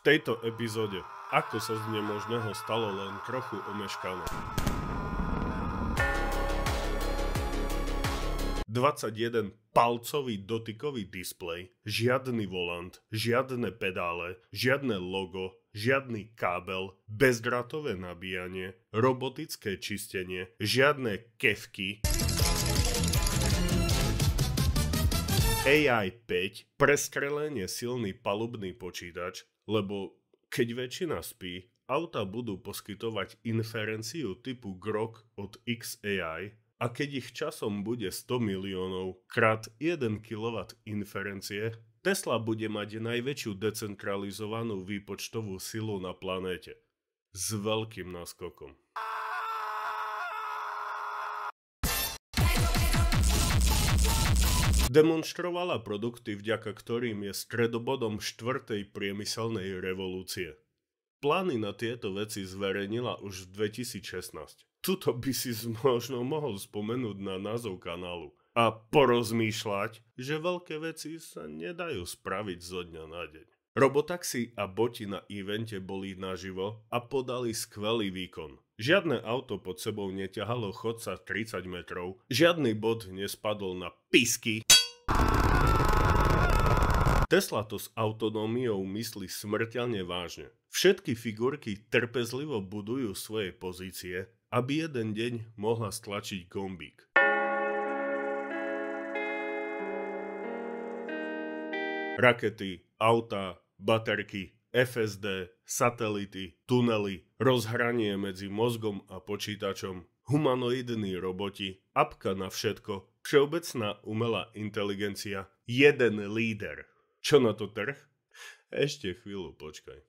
tejto epizóde, ako sa z nemožného stalo len trochu omeškané. 21-palcový dotykový displej, žiadny volant, žiadne pedále, žiadne logo, žiadny kábel, bezdrátové nabíjanie, robotické čistenie, žiadne kefky, AI 5, prestrelenie silný palubný počítač, lebo keď väčšina spí, auta budú poskytovať inferenciu typu Grok od XAI a keď ich časom bude 100 miliónov krát 1 kW inferencie, Tesla bude mať najväčšiu decentralizovanú výpočtovú silu na planéte. S veľkým náskokom. Demonstrovala produkty, vďaka ktorým je stredobodom 4. priemyselnej revolúcie. Plány na tieto veci zverejnila už v 2016. Tuto by si možno mohol spomenúť na názov kanálu a porozmýšľať, že veľké veci sa nedajú spraviť zo dňa na deň. Robotaxi a boti na evente boli naživo a podali skvelý výkon. Žiadne auto pod sebou neťahalo chodca 30 metrov, žiadny bot nespadol na pisky. Tesla to s autonómiou myslí smrteľne vážne. Všetky figurky trpezlivo budujú svoje pozície, aby jeden deň mohla stlačiť gombík. Rakety, autá, baterky, FSD, satelity, tunely, rozhranie medzi mozgom a počítačom, humanoidní roboti, apka na všetko, všeobecná umelá inteligencia, jeden líder. Čo na to trh? Ešte chvíľu počkaj.